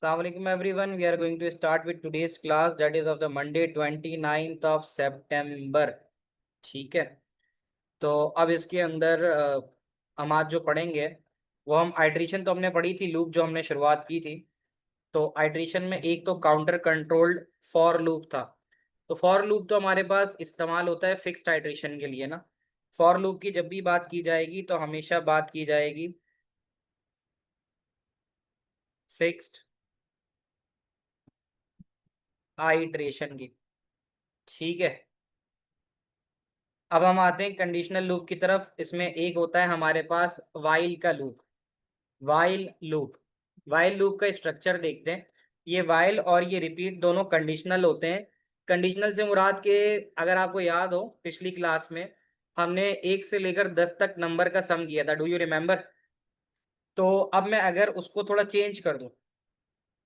Assalamualaikum everyone. We are going to start with today's class that is of the Monday 29th of September. ठीक है। तो अब इसके अंदर हम आज जो पढ़ेंगे वो हम आइट्रेशन तो हमने पढ़ी थी, लूप जो हमने शुरुआत की थी। तो आइट्रेशन में एक तो काउंटर कंट्रोल्ड फॉर लूप था। तो फॉर लूप तो हमारे पास इस्तेमाल होता है फिक्स्ड आइट्रेशन के लिए ना। फॉर लूप की जब भी बात की जाएगी तो हमेशा बात की जाएगी फिक्स्ड आइट्रेशन की। ठीक है। अब हम आते हैं कंडीशनल लूप की तरफ। इसमें एक होता है हमारे पास वाइल का loop. While loop, while loop का स्ट्रक्चर देखते हैं। ये वाइल और ये रिपीट दोनों कंडीशनल होते हैं। कंडीशनल से मुराद के, अगर आपको याद हो पिछली क्लास में हमने 1 से लेकर 10 तक नंबर का सम किया था, डू यू रिमेम्बर? तो अब मैं अगर उसको थोड़ा चेंज कर दूं,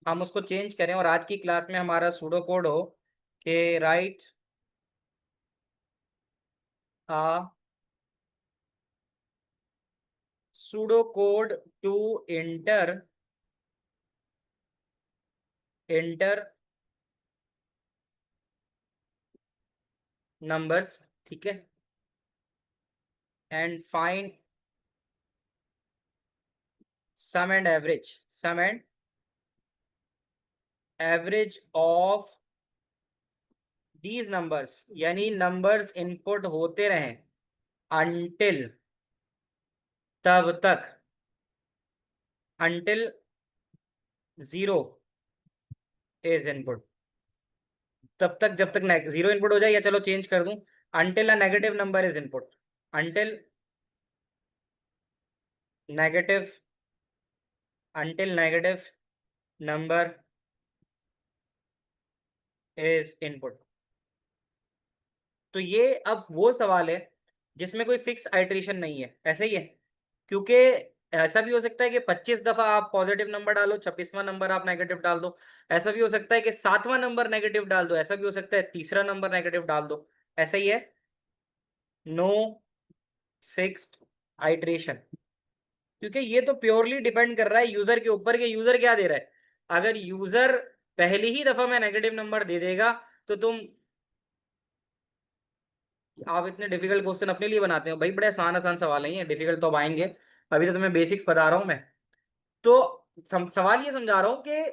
हम उसको चेंज करें और आज की क्लास में हमारा सूडो कोड हो कि write a pseudo code to enter enter numbers. ठीक है। And find sum and average, sum and average of these numbers, यानी नंबर्स इनपुट होते रहें अंटिल, तब तक, अंटिल जीरो इज इनपुट, तब तक जब तक जीरो इनपुट हो जाए, या चलो चेंज कर दूं, until a negative number is input, until negative, until negative number is input. तो ये अब वो सवाल है जिसमें कोई फिक्स आइट्रेशन नहीं है, ऐसे ही है। क्योंकि ऐसा भी हो सकता है कि 25 दफा आप पॉजिटिव नंबर डालो, 26वां नंबर आप नेगेटिव डाल दो। ऐसा भी हो सकता है कि 7वां नंबर नेगेटिव डाल दो। ऐसा भी हो सकता है तीसरा नंबर नेगेटिव डाल दो। ऐसा ही है। नो फिक्स्ड आइट्रेशन, क्योंकि ये तो प्योरली डिपेंड कर रहा है यूजर के ऊपर कि यूजर क्या दे रहा है। अगर यूजर पहली ही दफा में नेगेटिव नंबर दे देगा तो तुम, आप इतने डिफिकल्ट क्वेश्चन अपने लिए बनाते हो भाई। बड़े आसान आसान सवाल नहीं है, डिफिकल्ट तो अब आएंगे। अभी तो तुम्हें बेसिक्स बता रहा हूं मैं। तो सवाल ये समझा रहा हूं कि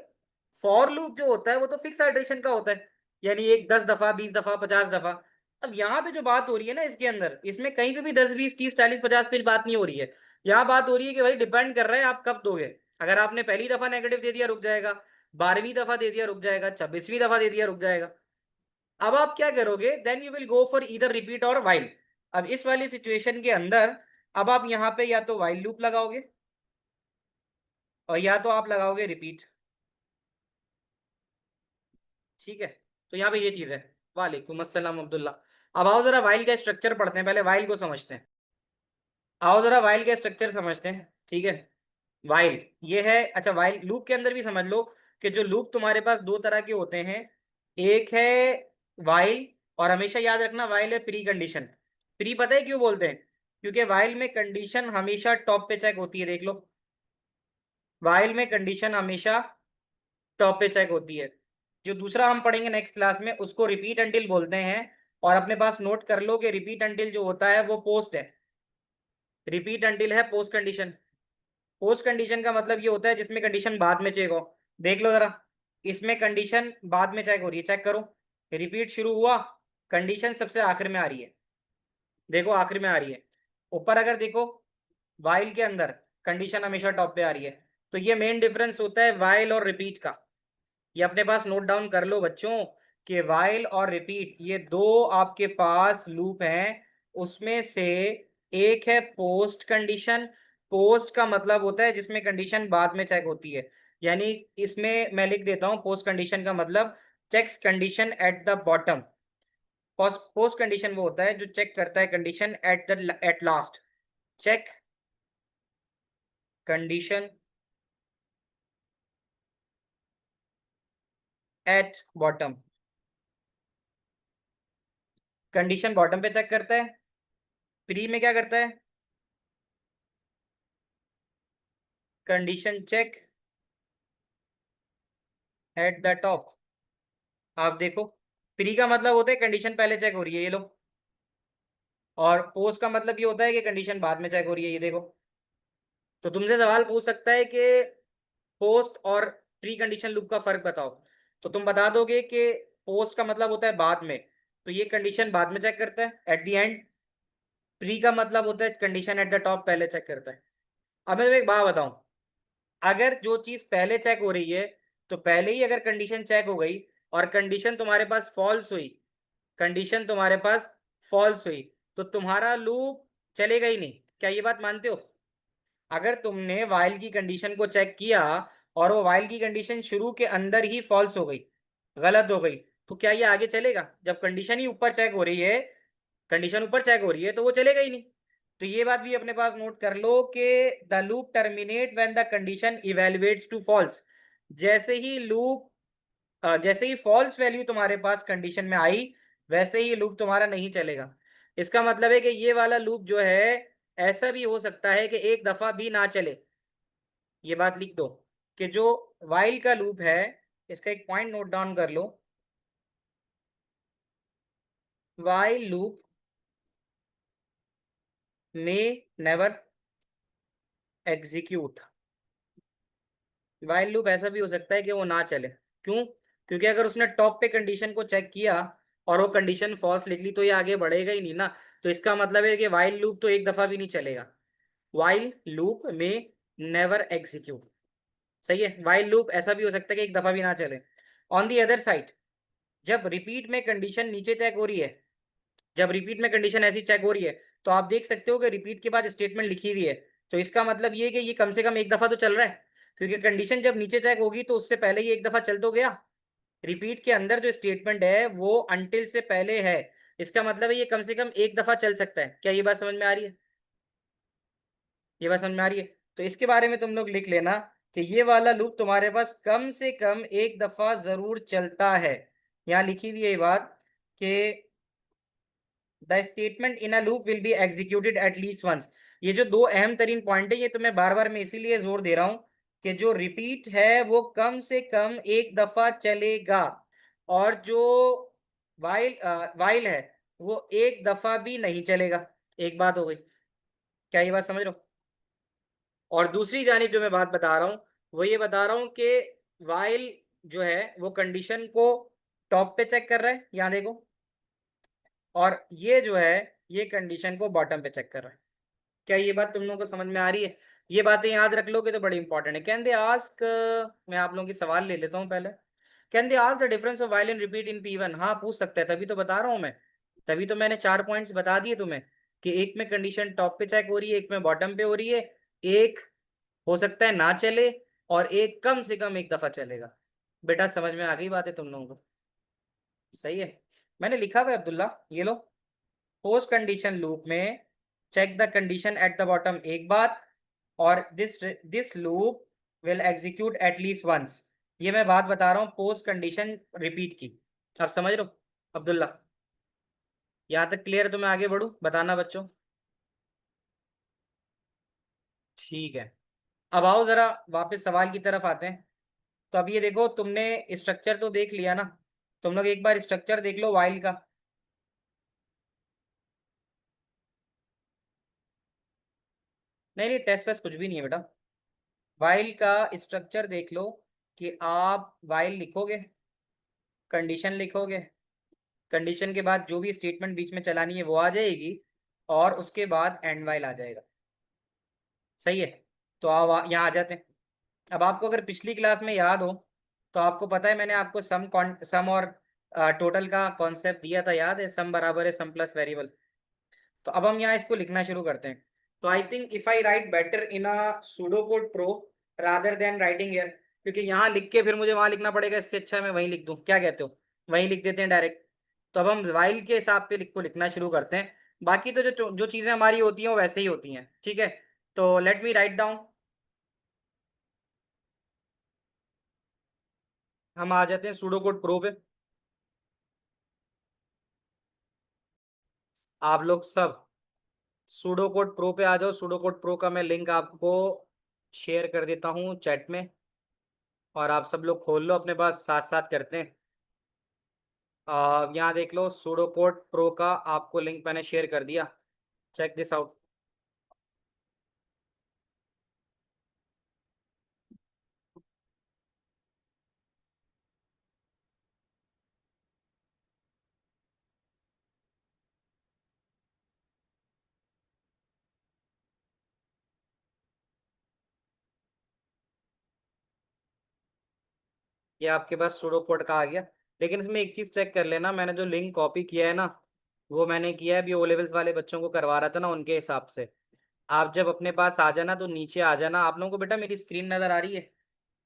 फॉर लूप जो होता है वो तो फिक्स आइट्रेशन का होता है, यानी एक 10 दफा, 20 दफा, 50 दफा। अब यहाँ पे जो बात हो रही है ना, इसके अंदर इसमें कहीं पे भी 10, 20, 30, 40, 50 पे बात नहीं हो रही है। यहाँ बात हो रही है कि भाई डिपेंड कर रहा है आप कब दोगे। अगर आपने पहली दफा नेगेटिव दे दिया रुक जाएगा, 12वीं दफा दे दिया रुक जाएगा, 26वीं दफा दे दिया रुक जाएगा। अब आप क्या करोगे, then you will go for इधर रिपीट और वाइल। अब इस वाली सिचुएशन के अंदर अब आप यहाँ पे या तो वाइल लूप लगाओगे और या तो आप लगाओगे रिपीट। ठीक है। तो यहाँ पे ये चीज है। वालेकुम अस्सलाम अब्दुल्ला। अब आओ जरा वाइल का स्ट्रक्चर पढ़ते हैं, पहले वाइल को समझते हैं। आओ जरा वाइल का स्ट्रक्चर समझते हैं। ठीक है। वाइल ये है, अच्छा वाइल लूप के अंदर भी समझ लो कि जो लूप तुम्हारे पास दो तरह के होते हैं। एक है वाइल, और हमेशा याद रखना वाइल है प्री कंडीशन। प्री पता है क्यों बोलते हैं? क्योंकि वाइल में कंडीशन हमेशा टॉप पे चेक होती है, देख लो। वाइल में कंडीशन हमेशा टॉप पे चेक होती है। जो दूसरा हम पढ़ेंगे नेक्स्ट क्लास में उसको रिपीट अंटिल बोलते हैं। और अपने पास नोट कर लो कि रिपीट अंटिल जो होता है वो पोस्ट है। रिपीट अंटिल है पोस्ट कंडीशन। पोस्ट कंडीशन का मतलब ये होता है जिसमें कंडीशन बाद में चेक हो। देख लो जरा, इसमें कंडीशन बाद में चेक हो रही है, चेक करो। रिपीट शुरू हुआ, कंडीशन सबसे आखिर में आ रही है। देखो आखिर में आ रही है। ऊपर अगर देखो, वाइल के अंदर कंडीशन हमेशा टॉप पे आ रही है। तो ये मेन डिफरेंस होता है वाइल और रिपीट का। ये अपने पास नोट डाउन कर लो बच्चों कि वाइल और रिपीट ये दो आपके पास लूप हैं। उसमें से एक है पोस्ट कंडीशन। पोस्ट का मतलब होता है जिसमें कंडीशन बाद में चेक होती है। यानी इसमें मैं लिख देता हूं, पोस्ट कंडीशन का मतलब checks condition at the bottom. Post condition वो होता है जो चेक करता है condition at last. Check condition at bottom. Condition bottom पे चेक करता है। प्री में क्या करता है? Condition check at the top. आप देखो, प्री का मतलब होता है कंडीशन पहले चेक हो रही है, ये लो। और पोस्ट का मतलब ये होता है कि कंडीशन बाद में चेक हो रही है, ये देखो। तो तुमसे सवाल पूछ सकता है कि पोस्ट और प्री कंडीशन लूप का फर्क बताओ। तो तुम बता दोगे कि पोस्ट का मतलब होता है बाद में, तो ये कंडीशन बाद में चेक करता है एट द एंड। प्री का मतलब होता है कंडीशन एट द टॉप पहले चेक करता है। अब मैं तुम्हें एक बात बताऊं, अगर जो चीज पहले चेक हो रही है, तो पहले ही अगर कंडीशन चेक हो गई और कंडीशन तुम्हारे पास फॉल्स हुई, कंडीशन तुम्हारे पास फॉल्स हुई, तो तुम्हारा लूप चलेगा ही नहीं। क्या ये बात मानते हो? अगर तुमने वाइल की कंडीशन को चेक किया और वो वाइल की कंडीशन शुरू के अंदर ही फॉल्स हो गई, गलत हो गई, तो क्या ये आगे चलेगा? जब कंडीशन ही ऊपर चेक हो रही है, कंडीशन ऊपर चेक हो रही है, तो वो चलेगा ही नहीं। तो ये बात भी अपने पास नोट कर लो कि the loop terminate when the condition evaluates to false. जैसे ही लूप जैसे ही फॉल्स वैल्यू तुम्हारे पास कंडीशन में आई, वैसे ही लूप तुम्हारा नहीं चलेगा। इसका मतलब है कि ये वाला लूप जो है, ऐसा भी हो सकता है कि एक दफा भी ना चले। ये बात लिख दो कि जो वाइल का लूप है, इसका एक पॉइंट नोट डाउन कर लो। वाइल लूप में नेवर एग्जीक्यूट। वाइल लूप ऐसा भी हो सकता है कि वो ना चले। क्यों? क्योंकि अगर उसने टॉप पे कंडीशन को चेक किया और वो कंडीशन फॉल्स लिख ली, तो ये आगे बढ़ेगा ही नहीं ना। तो इसका मतलब है कि वाइल लूप तो एक दफा भी नहीं चलेगा। वाइल लूप में नेवर एग्जीक्यूट। सही है, वाइल लूप ऐसा भी हो सकता है कि एक दफा भी ना चले। ऑन दी अदर साइड, जब रिपीट में कंडीशन नीचे चेक हो रही है, जब रिपीट में कंडीशन ऐसी चेक हो रही है, तो आप देख सकते हो कि रिपीट के बाद स्टेटमेंट लिखी हुई है। तो इसका मतलब ये है कि ये कम से कम एक दफा तो चल रहा है, क्योंकि कंडीशन जब नीचे चेक होगी तो उससे पहले ही एक दफा चल तो गया। रिपीट के अंदर जो स्टेटमेंट है वो अनटिल से पहले है। इसका मतलब है ये कम से कम एक दफा चल सकता है। क्या ये बात समझ में आ रही है? ये बात समझ में आ रही है? तो इसके बारे में तुम लोग लिख लेना कि ये वाला लूप तुम्हारे पास कम से कम एक दफा जरूर चलता है। यहाँ लिखी हुई है ये बात कि the statement in a loop will be executed at least once. ये जो दो अहम तरीन पॉइंट है, ये तो मैं बार बार मैं इसीलिए जोर दे रहा हूं कि जो रिपीट है वो कम से कम एक दफा चलेगा, और जो वाइल वाइल है वो एक दफा भी नहीं चलेगा। एक बात हो गई। क्या ये बात समझ रहे हो? और दूसरी जानिब जो मैं बात बता रहा हूँ, वो ये बता रहा हूँ कि वाइल जो है वो कंडीशन को टॉप पे चेक कर रहा है, यहाँ देखो। और ये जो है, ये कंडीशन को बॉटम पे चेक कर रहा है। क्या ये बात तुम लोगों को समझ में आ रही है? ये बातें याद रख लोगे तो बड़ी इंपॉर्टेंट है। कैन दे आस्क, मैं आप लोगों की सवाल ले लेता हूँ पहले। Can they ask the difference of while and repeat in P1? हाँ पूछ सकते हैं, तभी तो बता रहा हूँ मैं। तभी तो मैंने 4 पॉइंट्स बता दिए तुम्हें कि एक में कंडीशन टॉप पे चेक हो रही है, एक में बॉटम पे हो रही है, एक हो सकता है ना चले, और एक कम से कम एक दफा चलेगा। बेटा समझ में आ गई बात है तुम लोगों को? सही है। मैंने लिखा हुआ है अब्दुल्ला, ये लो। पोस्ट कंडीशन लूप में check the condition at the bottom एक बार, और this loop will execute at least once. ये मैं बात बता रहा हूँ पोस्ट कंडीशन रिपीट की। आप समझ रहे हो अब्दुल्ला? यहाँ तक क्लियर है? तो मैं आगे बढ़ूँ, बताना बच्चों। ठीक है। अब आओ जरा वापस सवाल की तरफ आते हैं। तो अब ये देखो, तुमने स्ट्रक्चर तो देख लिया ना? तुम लोग एक बार स्ट्रक्चर देख लो वाइल का। नहीं नहीं, टेस्ट वेस्ट कुछ भी नहीं है बेटा। वाइल का स्ट्रक्चर देख लो कि आप वाइल लिखोगे, कंडीशन लिखोगे, कंडीशन के बाद जो भी स्टेटमेंट बीच में चलानी है वो आ जाएगी, और उसके बाद एंड वाइल आ जाएगा। सही है। तो आप यहाँ आ जाते हैं। अब आपको अगर पिछली क्लास में याद हो, तो आपको पता है मैंने आपको सम और टोटल का कॉन्सेप्ट दिया था, याद है? सम बराबर है सम प्लस वेरिएबल। तो अब हम यहाँ इसको लिखना शुरू करते हैं। तो I think if I right better in a pseudo code pro rather than writing here, क्योंकि यहाँ लिख के फिर मुझे वहां लिखना पड़ेगा, इससे अच्छा है मैं वहीं लिख दूं। क्या कहते हो? वहीं लिख देते हैं डायरेक्ट। तो अब हम वाइल के हिसाब पे लिख को लिखना शुरू करते हैं। बाकी तो जो जो चीजें हमारी होती हैं वो वैसे ही होती हैं, ठीक है? तो लेट मी राइट डाउन। हम आ जाते हैं सूडो कोड प्रो पे। आप लोग सब सूडो कोड प्रो पे आ जाओ। सूडो कोड प्रो का मैं लिंक आपको शेयर कर देता हूँ चैट में। और आप सब लोग खोल लो अपने पास, साथ साथ करते हैं। यहाँ देख लो, सूडो कोड प्रो का आपको लिंक मैंने शेयर कर दिया, चेक दिस आउट। ये आपके पास सूडो कोड का आ गया। लेकिन इसमें एक चीज़ चेक कर लेना, मैंने जो लिंक कॉपी किया है ना, वो मैंने किया है अभी ओ लेवल्स वाले बच्चों को करवा रहा था ना, उनके हिसाब से। आप जब अपने पास आ जाना तो नीचे आ जाना। आप लोगों को बेटा मेरी स्क्रीन नज़र आ रही है?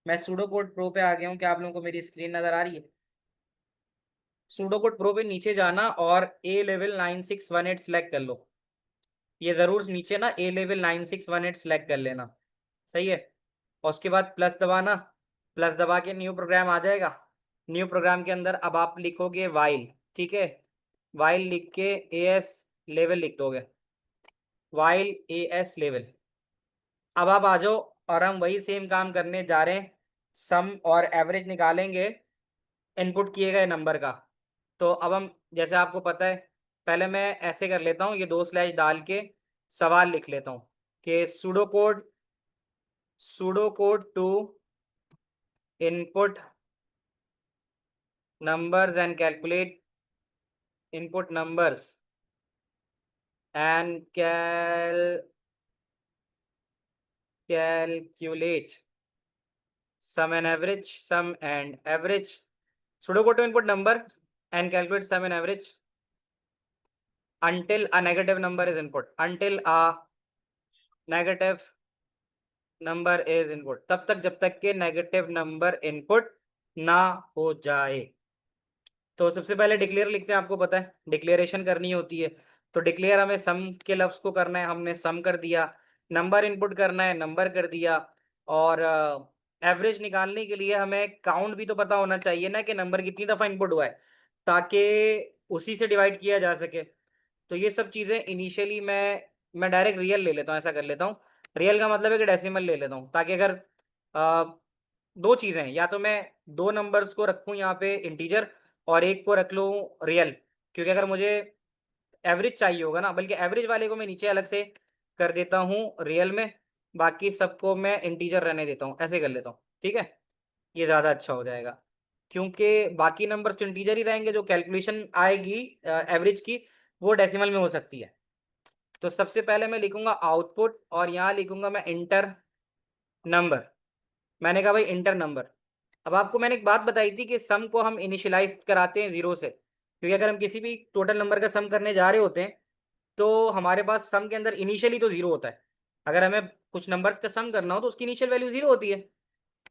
मैं सूडो कोड प्रो पे आ गया हूँ, क्या आप लोगों को मेरी स्क्रीन नज़र आ रही है? सूडो कोड प्रो पे नीचे जाना और ए लेवल 9618 सेलेक्ट कर लो। ये ज़रूर नीचे ना ए लेवल 9618 सेलेक्ट कर लेना, सही है। और उसके बाद प्लस दबाना, प्लस दबा के न्यू प्रोग्राम आ जाएगा। न्यू प्रोग्राम के अंदर अब आप लिखोगे वाइल, ठीक है। वाइल लिख के ए एस लेवल लिख दोगे, वाइल ए एस लेवल। अब आप आ जाओ और हम वही सेम काम करने जा रहे हैं, सम और एवरेज निकालेंगे इनपुट किए गए नंबर का। तो अब हम, जैसे आपको पता है, पहले मैं ऐसे कर लेता हूँ, ये दो स्लैश डाल के सवाल लिख लेता हूँ कि pseudo code to input numbers and calculate input numbers and calculate sum and average. Sudo go to input number and calculate sum and average until a negative number is input, until a negative number is input, तब तक जब तक के negative number input ना हो जाए। तो सबसे पहले डिक्लेयर लिखते हैं, आपको पता है डिक्लेरेशन करनी होती है। तो डिक्लेयर हमें सम के लफ्ज़ को करना है, हमने सम कर दिया। नंबर इनपुट करना है, नंबर कर दिया। और एवरेज निकालने के लिए हमें काउंट भी तो पता होना चाहिए ना, कि नंबर कितनी दफ़ा इनपुट हुआ है, ताकि उसी से डिवाइड किया जा सके। तो ये सब चीज़ें इनिशियली मैं डायरेक्ट रियल ले लेता हूँ, ऐसा कर लेता हूँ। रियल का मतलब है कि डेसिमल ले लेता हूँ, ताकि अगर अ, दो चीज़ें हैं, या तो मैं दो नंबर्स को रखूँ यहाँ पे इंटीजर और एक को रख लूँ रियल, क्योंकि अगर मुझे एवरेज चाहिए होगा ना, बल्कि एवरेज वाले को मैं नीचे अलग से कर देता हूँ रियल में, बाकी सबको मैं इंटीजर रहने देता हूँ, ऐसे कर लेता हूँ, ठीक है। ये ज़्यादा अच्छा हो जाएगा, क्योंकि बाकी नंबर्स तो इंटीजर ही रहेंगे, जो कैलकुलेशन आएगी एवरेज की वो डेसिमल में हो सकती है। तो सबसे पहले मैं लिखूंगा आउटपुट और यहाँ लिखूंगा मैं इंटर नंबर। मैंने कहा भाई इंटर नंबर। अब आपको मैंने एक बात बताई थी कि सम को हम इनिशियलाइज कराते हैं जीरो से, क्योंकि अगर हम किसी भी टोटल नंबर का सम करने जा रहे होते हैं तो हमारे पास सम के अंदर इनिशियली तो जीरो होता है। अगर हमें कुछ नंबर्स का सम करना हो तो उसकी इनिशियल वैल्यू जीरो होती है।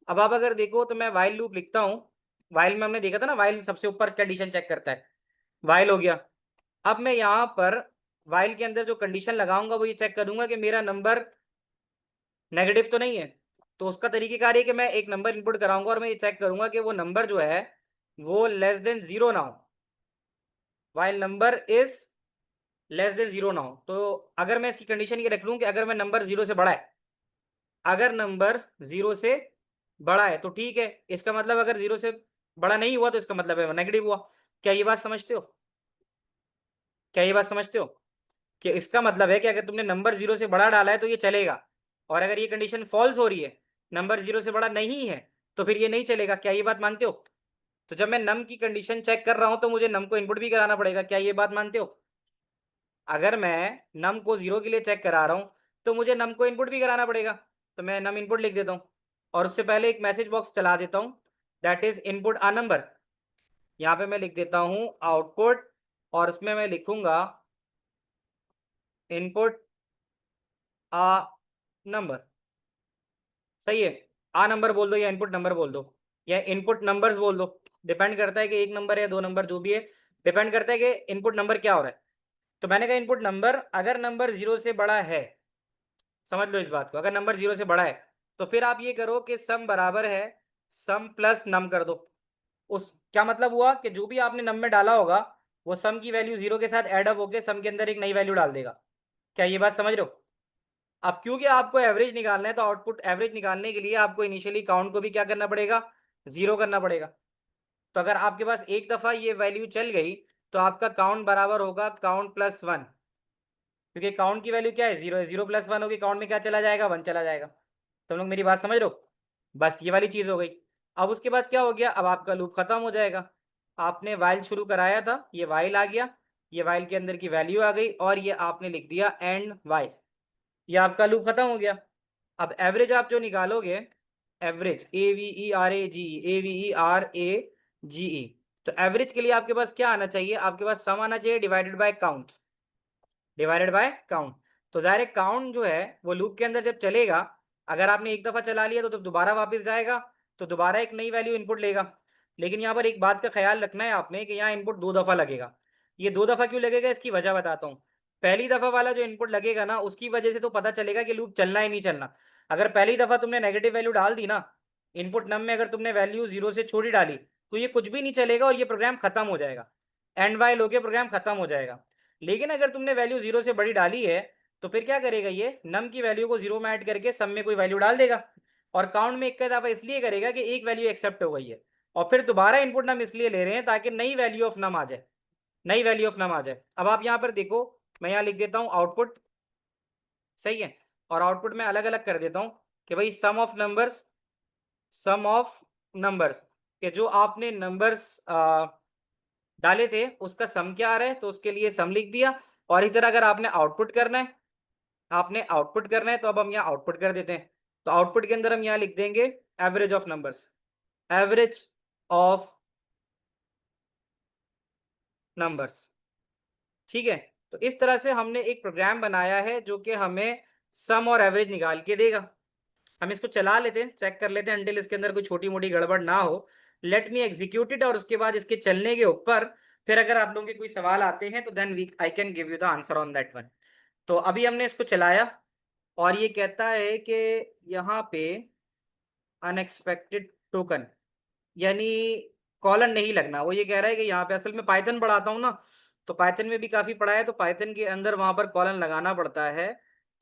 अब आप अगर देखो तो मैं वाइल लूप लिखता हूँ। वाइल में हमने देखा था ना, वाइल सबसे ऊपर कंडीशन चेक करता है, वाइल हो गया। अब मैं यहाँ पर वाइल के अंदर जो कंडीशन लगाऊंगा वो ये चेक करूंगा कि मेरा नंबर नेगेटिव तो नहीं है। तो उसका तरीकेकार ये कि मैं एक नंबर इनपुट कराऊंगा और मैं ये चेक करूंगा कि वो नंबर जो है वो लेस देन जीरो ना हो, while number is less than zero ना हो। तो अगर मैं इसकी कंडीशन ये रख लूं कि अगर मैं नंबर जीरो से बड़ा है, अगर नंबर जीरो से बड़ा है तो ठीक है, इसका मतलब अगर जीरो से बड़ा नहीं हुआ तो इसका मतलब है वो नेगेटिव हुआ। क्या ये बात समझते हो? क्या ये बात समझते हो कि इसका मतलब है कि अगर तुमने नंबर जीरो से बड़ा डाला है तो ये चलेगा, और अगर ये कंडीशन फॉल्स हो रही है, नंबर जीरो से बड़ा नहीं है, तो फिर ये नहीं चलेगा। क्या ये बात मानते हो? तो जब मैं नम की कंडीशन चेक कर रहा हूं तो मुझे नम को इनपुट भी कराना पड़ेगा। क्या ये बात मानते हो? अगर मैं नम को जीरो के लिए चेक करा रहा हूं तो मुझे नम को इनपुट भी कराना पड़ेगा। तो मैं नम इनपुट लिख देता हूं और उससे पहले एक मैसेज बॉक्स चला देता हूं, that is input a number. यहाँ पे मैं लिख देता हूं आउटपुट और उसमें मैं लिखूंगा इनपुट अ नंबर। सही है। आ नंबर बोल दो या इनपुट नंबर बोल दो या इनपुट नंबर्स बोल दो, डिपेंड करता है कि एक नंबर या दो नंबर, जो भी है डिपेंड करता है कि इनपुट नंबर क्या हो रहा है। तो मैंने कहा इनपुट नंबर, अगर नंबर जीरो से बड़ा है, समझ लो इस बात को, अगर नंबर जीरो से बड़ा है तो फिर आप ये करो कि सम बराबर है सम प्लस नम कर दो। उस क्या मतलब हुआ कि जो भी आपने नम में डाला होगा वो सम की वैल्यू जीरो के साथ एड अप होकर सम के अंदर एक नई वैल्यू डाल देगा। क्या ये बात समझ रहे हो? अब क्योंकि आपको एवरेज निकालना है तो आउटपुट एवरेज निकालने के लिए आपको इनिशियली काउंट को भी क्या करना पड़ेगा, 0 करना पड़ेगा। तो अगर आपके पास एक दफा ये वैल्यू चल गई तो आपका काउंट बराबर होगा काउंट प्लस 1, क्योंकि काउंट की वैल्यू क्या है, 0 है। 0 प्लस 1 होगी, काउंट में क्या चला जाएगा, 1 चला जाएगा। तुम लोग मेरी बात समझ रहे हो? बस ये वाली चीज हो गई। अब उसके बाद क्या हो गया, अब आपका लूप खत्म हो जाएगा। आपने वाइल शुरू कराया था, ये वाइल आ गया, ये वाइल के अंदर की वैल्यू आ गई और ये आपने लिख दिया एंड वाइल, ये आपका लूप खत्म हो गया। अब एवरेज आप जो निकालोगे, एवरेज AVERAGE, तो एवरेज के लिए आपके पास क्या आना चाहिए, आपके पास सम आना चाहिए divided by count, divided by count. तो डायरेक्ट काउंट जो है वो लूप के अंदर जब चलेगा, अगर आपने एक दफा चला लिया तो दोबारा वापस जाएगा, तो दोबारा एक नई वैल्यू इनपुट लेगा। लेकिन यहाँ पर एक बात का ख्याल रखना है आपने कि यहाँ इनपुट 2 दफा लगेगा। ये 2 दफा क्यों लगेगा, इसकी वजह बताता हूँ। पहली दफा वाला जो इनपुट लगेगा ना, उसकी वजह से तो पता चलेगा कि लूप चलना ही नहीं चलना। अगर पहली दफा तुमने नेगेटिव वैल्यू डाल दी ना, इनपुट नम में अगर तुमने वैल्यू 0 से छोटी डाली, तो ये कुछ भी नहीं चलेगा और ये प्रोग्राम खत्म हो जाएगा, एंड वाइल होके प्रोग्राम खत्म हो जाएगा। लेकिन अगर तुमने वैल्यू 0 से बड़ी डाली है, तो फिर क्या करेगा, ये नम की वैल्यू को 0 में ऐड करके सम में कोई वैल्यू डाल देगा, और काउंट में एक का इजाफा इसलिए करेगा कि एक वैल्यू एक्सेप्ट हो गई है, और फिर दोबारा इनपुट नम इसलिए ले रहे हैं ताकि नई वैल्यू ऑफ नम आ जाए, नई वैल्यू ऑफ नम आ जाए। अब आप यहाँ पर देखो, मैं यहाँ लिख देता हूँ आउटपुट, सही है, और आउटपुट में अलग अलग कर देता हूँ कि भाई sum of numbers, sum of numbers, कि जो आपने नंबर्स डाले थे उसका सम क्या आ रहा है, तो उसके लिए सम लिख दिया। और इधर अगर आपने आउटपुट करना है, आपने आउटपुट करना है, तो अब हम यहाँ आउटपुट कर देते हैं। तो आउटपुट के अंदर हम यहाँ लिख देंगे average of numbers, average of numbers, ठीक है। तो इस तरह से हमने एक प्रोग्राम बनाया है जो कि हमें सम और एवरेज निकाल के देगा। हम इसको चला लेते हैं, चेक कर लेते हैं अंटिल इसके अंदर कोई छोटी मोटी गड़बड़ ना हो। लेट मी एग्जीक्यूट इट, और उसके बाद इसके चलने के ऊपर फिर अगर आप लोगों के कोई सवाल आते हैं तो then we I can give you the answer on that one. तो अभी हमने इसको चलाया और ये कहता है कि यहाँ पे अनएक्सपेक्टेड टोकन, यानी कॉलन नहीं लगना। वो ये कह रहा है कि यहाँ पे, असल में पाइथन पढ़ाता हूँ ना, तो पाइथन में भी काफी पढ़ा है, तो पाइथन के अंदर वहां पर कॉलन लगाना पड़ता है।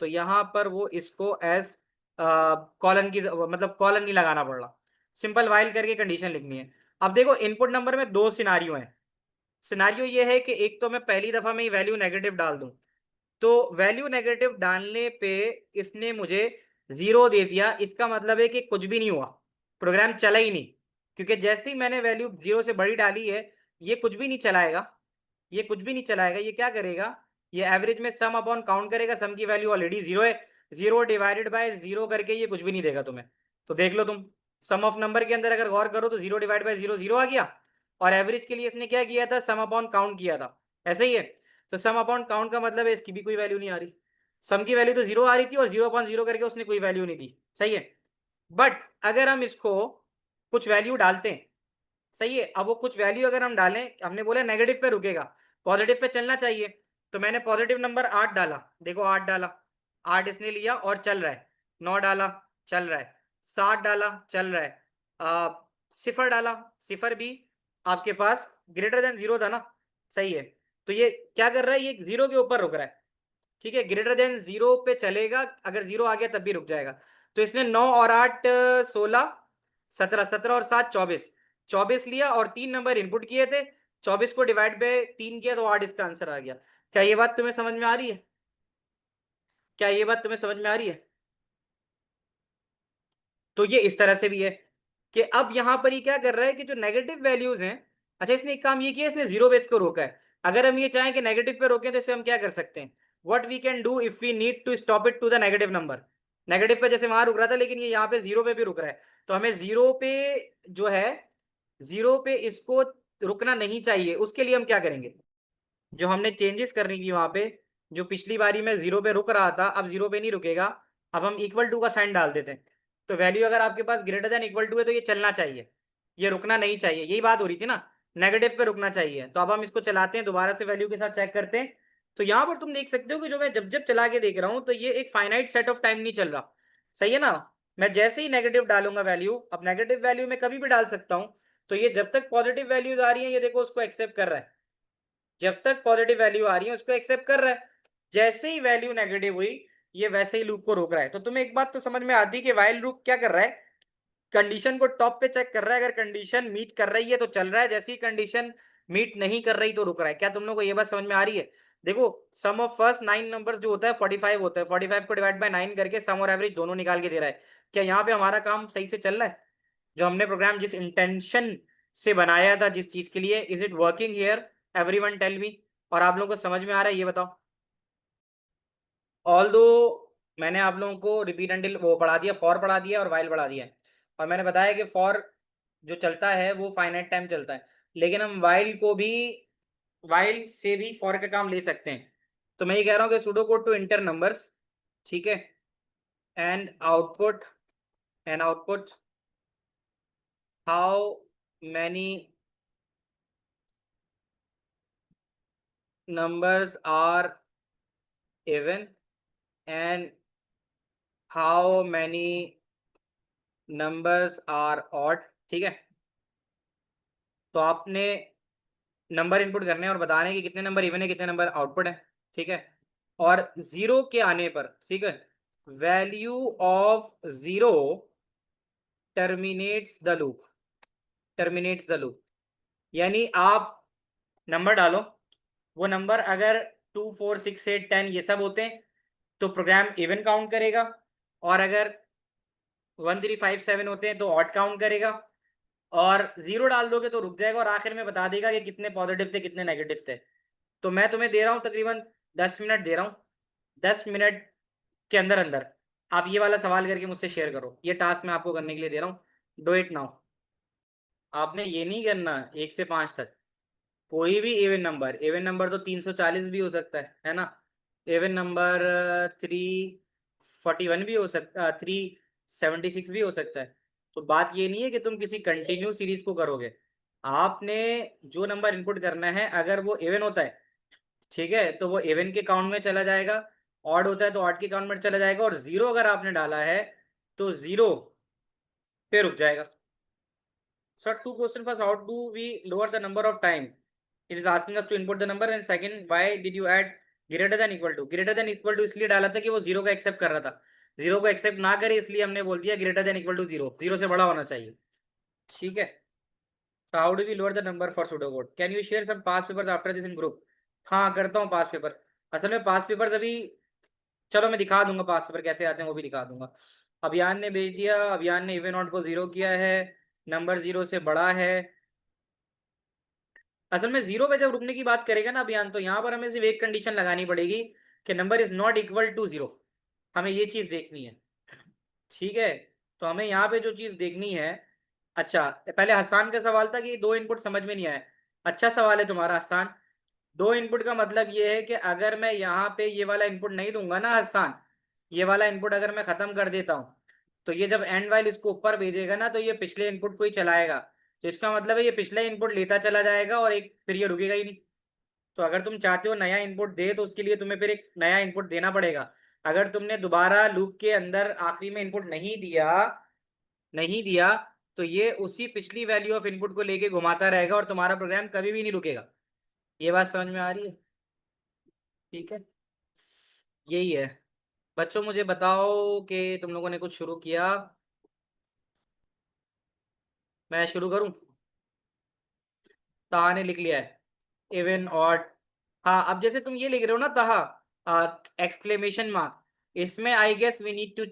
तो यहाँ पर वो इसको एज कॉलन की, मतलब कॉलन नहीं लगाना पड़ रहा, सिंपल वाइल करके कंडीशन लिखनी है। अब देखो इनपुट नंबर में 2 सिनारियो हैं। सिनारियो ये है कि एक तो मैं पहली दफा में ही वैल्यू नेगेटिव डाल दूं, तो वैल्यू नेगेटिव डालने पे इसने मुझे 0 दे दिया, इसका मतलब है कि कुछ भी नहीं हुआ, प्रोग्राम चला ही नहीं, क्योंकि जैसे ही मैंने वैल्यू 0 से बड़ी डाली है, ये कुछ भी नहीं चलाएगा, ये कुछ भी नहीं चलाएगा। ये क्या करेगा, ये एवरेज में सम अपॉन काउंट करेगा, सम की वैल्यू ऑलरेडी 0 है, 0 डिवाइडेड बाय 0 करके ये कुछ भी नहीं देगा तुम्हें। तो देख लो तुम, सम ऑफ नंबर के अंदर अगर गौर करो तो 0 डिवाइड बाय 0 0 आ गया, और एवरेज के लिए इसने क्या किया था, सम अपॉन काउंट किया था, ऐसे ही है। तो सम अपॉन काउंट का मतलब है इसकी भी कोई वैल्यू नहीं आ रही, सम की वैल्यू तो 0 आ रही थी और 0 अपॉन 0 करके उसने कोई वैल्यू नहीं दी, सही है। बट अगर हम इसको कुछ वैल्यू डालते हैं, सही है, अब वो कुछ वैल्यू अगर हम डालें, हमने बोला नेगेटिव पे रुकेगा, पॉजिटिव पे चलना चाहिए, तो मैंने पॉजिटिव नंबर 8 डाला, देखो 8 डाला, 8 इसने लिया और चल रहा है, 9 डाला, चल रहा है, 7 डाला, चल रहा है, सिफर डाला, सिफर भी आपके पास ग्रेटर देन 0 था ना, सही है। तो ये क्या कर रहा है, ये 0 के ऊपर रुक रहा है, ठीक है, ग्रेटर देन 0 पे चलेगा, अगर 0 आ गया तब भी रुक जाएगा। तो इसने 9 और 8 16, 17, 17 और 7 24, 24 लिया और 3 नंबर इनपुट किए थे, 24 को डिवाइड बाय 3 किया तो 8 इसका आंसर आ गया। क्या ये बात तुम्हें समझ में आ रही है, क्या ये बात तुम्हें समझ में आ रही है? तो ये इस तरह से भी है कि अब यहां पर ये क्या कर रहा है कि जो नेगेटिव वैल्यूज हैं, अच्छा इसने एक काम ये किया, इसने 0 बेस को रोका है। अगर हम ये चाहें कि नेगेटिव पे रोकें तो इसे हम क्या कर सकते हैं, what we can do if we need to stop it to the negative number. Negative पे जैसे वहां रुक रहा था, लेकिन ये यहाँ पे 0 पे भी रुक रहा है, तो हमें 0 पे जो है, 0 पे इसको रुकना नहीं चाहिए। उसके लिए हम क्या करेंगे, जो हमने चेंजेस करनी थी वहां पे, जो पिछली बारी में 0 पे रुक रहा था अब 0 पे नहीं रुकेगा, अब हम इक्वल टू का साइन डाल देते हैं। तो वैल्यू अगर आपके पास ग्रेटर देन इक्वल टू है तो ये चलना चाहिए, ये रुकना नहीं चाहिए, यही बात हो रही थी ना, नेगेटिव पे रुकना चाहिए। तो अब हम इसको चलाते हैं, दोबारा से वैल्यू के साथ चेक करते हैं। तो यहाँ पर तुम देख सकते हो कि जो मैं जब जब चला के देख रहा हूँ तो ये एक फाइनाइट सेट ऑफ टाइम नहीं चल रहा, सही है ना। मैं जैसे ही नेगेटिव डालूंगा वैल्यू, अब नेगेटिव वैल्यू मैं कभी भी डाल सकता हूँ, तो ये जब तक पॉजिटिव वैल्यूज आ रही है ये देखो उसको एक्सेप्ट कर रहा है, जब तक पॉजिटिव वैल्यू आ रही है उसको एक्सेप्ट कर रहा है। जैसे ही वैल्यू नेगेटिव हुई ये वैसे ही लूप को रोक रहा है। तो तुम्हें एक बात तो समझ में आती है कि वाइल लूप क्या कर रहा है, कंडीशन को टॉप पे चेक कर रहा है, अगर कंडीशन मीट कर रही है तो चल रहा है, जैसी कंडीशन मीट नहीं कर रही तो रुक रहा है। क्या तुम लोग को ये बात समझ में आ रही है? देखो, सम ऑफ फर्स्ट 9 नंबर्स जो होता है 45 होता है, 45 को डिवाइड बाय 9 करके सम और एवरेज दोनों निकाल के दे रहा है। क्या यहाँ पे हमारा काम सही से चल रहा है? जो हमने प्रोग्राम जिस इंटेंशन से बनाया था जिस चीज के लिए, is it working here? Everyone tell me. और आप लोगों को समझ में आ रहा है ये बताओ? ऑल दो मैंने आप लोगों को रिपीट एंटिल वो पढ़ा दिया, फॉर पढ़ा दिया और वाइल पढ़ा दिया है। और मैंने बताया कि फॉर जो चलता है वो फाइनाइट टाइम चलता है, लेकिन हम वाइल को भी, वाइल से भी फॉर का काम ले सकते हैं। तो मैं ये कह रहा हूँ कि pseudo code to enter numbers, ठीक है, and output, and output how many numbers are even and how many numbers are odd। ठीक है, तो आपने नंबर इनपुट करने हैं और बताने कि कितने नंबर इवन है कितने नंबर आउटपुट है। ठीक है, और जीरो के आने पर, ठीक है, value of zero terminates the loop, terminates the loop. यानी आप नंबर डालो, वो नंबर अगर 2 4 6 8 10 ये सब होते हैं तो प्रोग्राम इवन काउंट करेगा, और अगर 1 3 5 7 होते हैं तो ऑड काउंट करेगा, और जीरो डाल दोगे तो रुक जाएगा और आखिर में बता देगा कि कितने पॉजिटिव थे कितने नेगेटिव थे। तो मैं तुम्हें दे रहा हूँ तकरीबन 10 मिनट दे रहा हूँ, 10 मिनट के अंदर अंदर आप ये वाला सवाल करके मुझसे शेयर करो। ये टास्क मैं आपको करने के लिए दे रहा हूँ, डू इट नाउ। आपने ये नहीं करना 1 से 5 तक, कोई भी इवन नंबर तो 340 भी हो सकता है ना? इवन नंबर 341 भी हो सकता, 376 भी हो सकता है। तो बात ये नहीं है कि तुम किसी कंटिन्यू सीरीज को करोगे, आपने जो नंबर इनपुट करना है अगर वो इवन होता है, ठीक है, तो वो इवन के काउंट में चला जाएगा, ऑड होता है तो ऑड के काउंट में चला जाएगा, और जीरो अगर आपने डाला है तो जीरो पे रुक जाएगा। So two question first, how do we lower the number of time? It is asking us to input the number, and second, why did you add greater than equal to? Greater than equal to इसलिए डाला था कि वो zero का accept कर रहा था, zero को एक्सेप्ट ना करे इसलिए हमने बोल दिया greater than equal to zero, zero से बड़ा होना चाहिए। ठीक है, so how do we lower the number for pseudocode? Can you share some past papers after this in group? हाँ करता हूँ पास पेपर। असल में पास पेपर्स अभी, चलो मैं दिखा दूंगा पास पेपर कैसे आते हैं, वो भी दिखा दूंगा। अभियान ने भेज दिया, अभियान ने इवन नॉट को जीरो किया है, नंबर जीरो से बड़ा है। असल में जीरो पे जब रुकने की बात करेगा ना अभियान, तो यहाँ पर हमें सिर्फ एक कंडीशन लगानी पड़ेगी कि number is not equal to zero. हमें ये चीज देखनी है, ठीक है। तो हमें यहाँ पे जो चीज देखनी है, अच्छा पहले हसान का सवाल था कि दो इनपुट समझ में नहीं आया। अच्छा सवाल है तुम्हारा हसान। दो इनपुट का मतलब ये है कि अगर मैं यहाँ पे ये वाला इनपुट नहीं दूंगा ना हसान, ये वाला इनपुट अगर मैं खत्म कर देता हूँ, तो ये जब एंड वाइल इसको ऊपर भेजेगा ना तो ये पिछले इनपुट को ही चलाएगा। तो इसका मतलब है ये पिछला इनपुट लेता चला जाएगा और एक फिर ये रुकेगा ही नहीं। तो अगर तुम चाहते हो नया इनपुट दे तो उसके लिए तुम्हें फिर एक नया इनपुट देना पड़ेगा। अगर तुमने दोबारा लूप के अंदर आखिरी में इनपुट नहीं दिया, नहीं दिया, तो ये उसी पिछली वैल्यू ऑफ इनपुट को लेके घुमाता रहेगा और तुम्हारा प्रोग्राम कभी भी नहीं रुकेगा। ये बात समझ में आ रही है? ठीक है, यही है। बच्चों मुझे बताओ कि तुम लोगों ने कुछ शुरू किया? मैं शुरू करूं? ताहा ने लिख लिया है इवन ऑड। हाँ, अब जैसे तुम ये लिख रहे हो ना ताहा एक्सक्लेमेशन मार्क, इसमें I guess we need to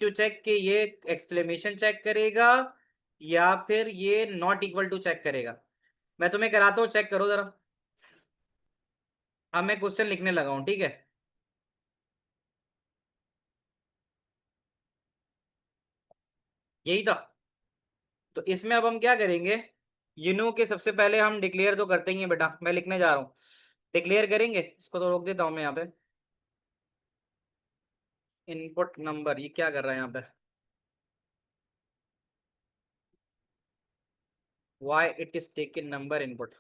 check कि ये एक्सक्लेमेशन चेक करेगा या फिर ये नॉट इक्वल टू चेक करेगा। मैं तुम्हें कराता हूँ, चेक करो जरा। अब मैं क्वेश्चन लिखने लगा हूँ, ठीक है। यही था। तो इसमें अब हम क्या करेंगे, यूनो के सबसे पहले हम डिक्लेयर तो करते ही हैं बेटा, मैं लिखने जा रहा हूँ। डिक्लेयर करेंगे, इसको तो रोक देता हूँ मैं यहाँ पे। इनपुट नंबर, ये क्या कर रहा है यहाँ पे? Why it is taken number input,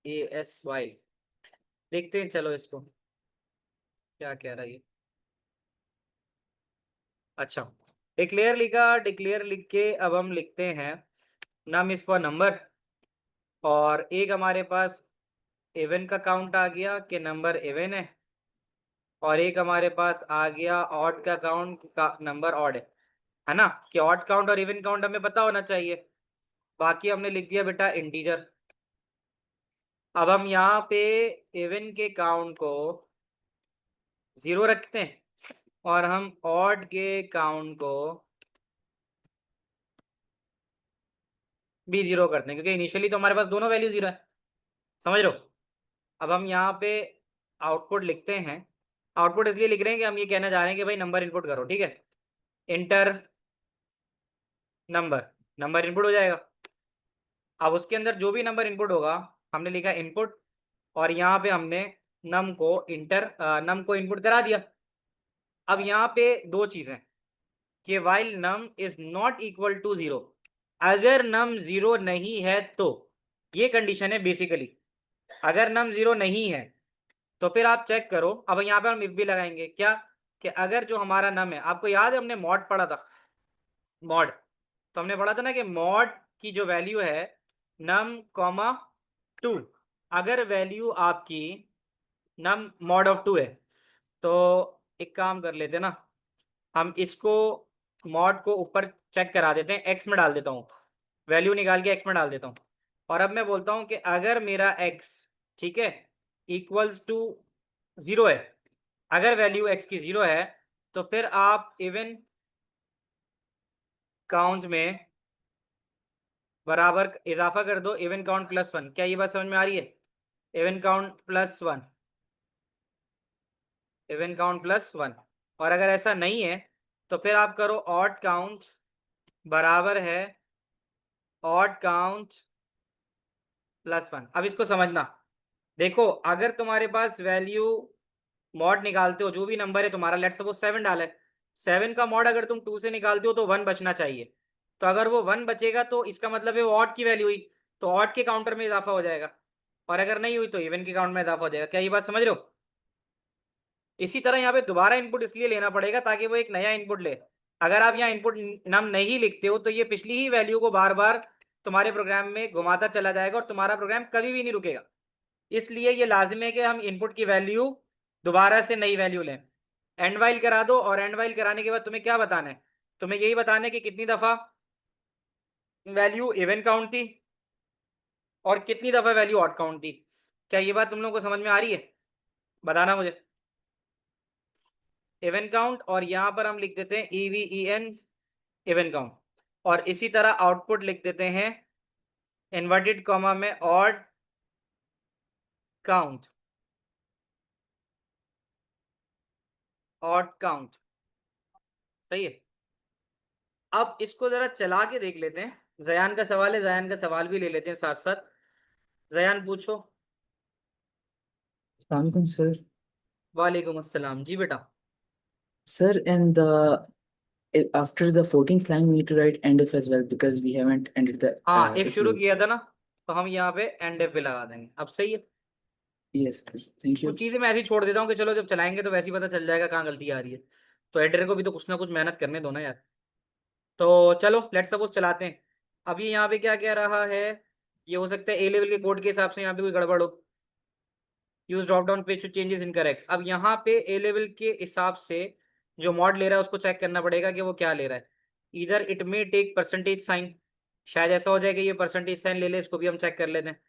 A S Y. देखते हैं चलो इसको क्या कह रहा है ये। अच्छा, डिक्लेयर लिखा, डिक्लेयर लिख के अब हम लिखते हैं नम इज फॉर नंबर, और एक हमारे पास इवन का काउंट आ गया कि नंबर इवन है, और एक हमारे पास आ गया ऑड का काउंट का नंबर ऑड है ना, कि ऑड काउंट और इवन काउंट हमें पता होना चाहिए। बाकी हमने लिख दिया बेटा इंटीजर। अब हम यहाँ पे इवन के काउंट को 0 रखते हैं और हम ऑड के काउंट को भी 0 करते हैं, क्योंकि इनिशियली तो हमारे पास दोनों वैल्यू 0 है, समझ रहे हो। अब हम यहाँ पे आउटपुट लिखते हैं। आउटपुट इसलिए लिख रहे हैं कि हम ये कहना चाह रहे हैं कि भाई नंबर इनपुट करो, ठीक है। इंटर नंबर, नंबर इनपुट हो जाएगा। अब उसके अंदर जो भी नंबर इनपुट होगा, हमने लिखा इनपुट, और यहाँ पे हमने नम को इनपुट करा दिया। अब यहाँ पे दो चीजें, कि while num is not equal to 0, अगर नम 0 नहीं है तो, ये कंडीशन है बेसिकली। अगर नम 0 नहीं है तो फिर आप चेक करो। अब यहाँ पे हम इफ भी लगाएंगे, क्या कि अगर जो हमारा नम है, आपको याद है हमने मॉड पढ़ा था, मॉड, तो हमने पढ़ा था ना कि मॉड की जो वैल्यू है नम कॉमा 2, अगर वैल्यू आपकी नम मॉड ऑफ 2 है, तो एक काम कर लेते ना, हम इसको मॉड को ऊपर चेक करा देते हैं, एक्स में डाल देता हूँ, वैल्यू निकाल के एक्स में डाल देता हूँ। और अब मैं बोलता हूँ कि अगर मेरा एक्स, ठीक है, इक्वल्स टू 0 है, अगर वैल्यू एक्स की 0 है, तो फिर आप इवन काउंट में बराबर इजाफा कर दो इवन काउंट +1। क्या ये बात समझ में आ रही है? Even count +1, even count +1। और अगर ऐसा नहीं है तो फिर आप करो ऑड काउंट बराबर है ऑड काउंट +1। अब इसको समझना, देखो अगर तुम्हारे पास वैल्यू मॉड निकालते हो, जो भी नंबर है तुम्हारा, लेट्स सपोज 7 डाला है, 7 का मॉड अगर तुम 2 से निकालते हो तो 1 बचना चाहिए। तो अगर वो 1 बचेगा तो इसका मतलब है वो ऑड की वैल्यू हुई, तो ऑड के काउंटर में इजाफा हो जाएगा, और अगर नहीं हुई तो इवन के काउंट में इजाफा हो जाएगा। क्या ये बात समझ रहे हो? इसी तरह यहाँ पे दोबारा इनपुट इसलिए लेना पड़ेगा ताकि वो एक नया इनपुट ले। अगर आप यहाँ इनपुट नम नहीं लिखते हो तो ये पिछली ही वैल्यू को बार बार तुम्हारे प्रोग्राम में घुमाता चला जाएगा और तुम्हारा प्रोग्राम कभी भी नहीं रुकेगा। इसलिए ये लाजिम है कि हम इनपुट की वैल्यू दोबारा से नई वैल्यू लें। एंड वाइल करा दो, और एंड वाइल कराने के बाद तुम्हें क्या बताना है, तुम्हें यही बताना है कि कितनी दफा वैल्यू इवन काउंट थी और कितनी दफा वैल्यू ऑड काउंट थी। क्या ये बात तुम लोगों को समझ में आ रही है? बताना मुझे। इवन काउंट, और यहां पर हम लिख देते हैं EVEN, इवन काउंट, और इसी तरह आउटपुट लिख देते हैं इन्वर्टेड कॉमा में ऑड काउंट, ऑड काउंट। सही है। अब इसको जरा चला के देख लेते हैं। जयान का सवाल है, जयान का सवाल भी ले लेते हैं साथ साथ। जयान पूछो। Assalamualaikum, sir. वालेकुम अस्सलाम जी बेटा। Sir, and after the 14th line, we need to write end if as well because we haven't ended the हाँ, इफ if शुरू loop. किया था ना, तो हम यहाँ पे एंड इफ भी लगा देंगे। अब सही है। Yes, sir. Thank कुछ you. चीजें मैं ऐसी छोड़ देता हूँ कि चलो जब चलाएंगे तो वैसे ही पता चल जाएगा कहाँ गलती आ रही है, तो एडिटर को भी तो कुछ ना कुछ मेहनत करने दो ना यार। तो चलो लेट्स सपोज चलाते हैं। अभी यहाँ पे क्या कह रहा है, ये हो सकता है ए लेवल के कोड के हिसाब से यहाँ पे कोई गड़बड़ हो। Use drop down page to changes incorrect. अब यहाँ पे ए लेवल के हिसाब से जो मॉड ले रहा है उसको चेक करना पड़ेगा कि वो क्या ले रहा है। इधर it may take percentage sign, शायद ऐसा हो जाए कि ये परसेंटेज साइन ले ले, इसको भी हम चेक कर लेते हैं।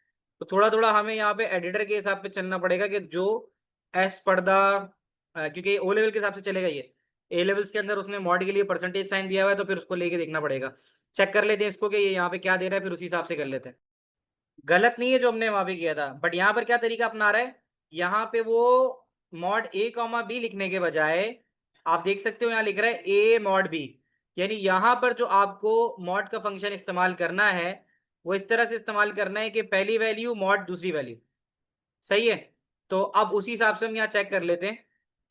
तो थोड़ा थोड़ा हमें यहाँ पे एडिटर के हिसाब पे चलना पड़ेगा कि जो एस पर्दा, क्योंकि ओ लेवल के हिसाब से चलेगा ये, ए लेवल्स के अंदर उसने मॉड के लिए परसेंटेज साइन दिया हुआ है, तो फिर उसको लेके देखना पड़ेगा। चेक कर लेते हैं इसको कि ये यहाँ पे क्या दे रहा है, फिर उसी हिसाब से कर लेते हैं। गलत नहीं है जो हमने वहां पे किया था, बट यहाँ पर क्या तरीका अपना रहा है, यहाँ पे वो मॉड ए कॉमा बी लिखने के बजाय आप देख सकते हो यहाँ लिख रहा है ए मॉड बी। यानी यहाँ पर जो आपको मॉड का फंक्शन इस्तेमाल करना है वो इस तरह से इस्तेमाल करना है कि पहली वैल्यू मॉड दूसरी वैल्यू। सही है। तो अब उसी हिसाब से हम यहाँ चेक कर लेते हैं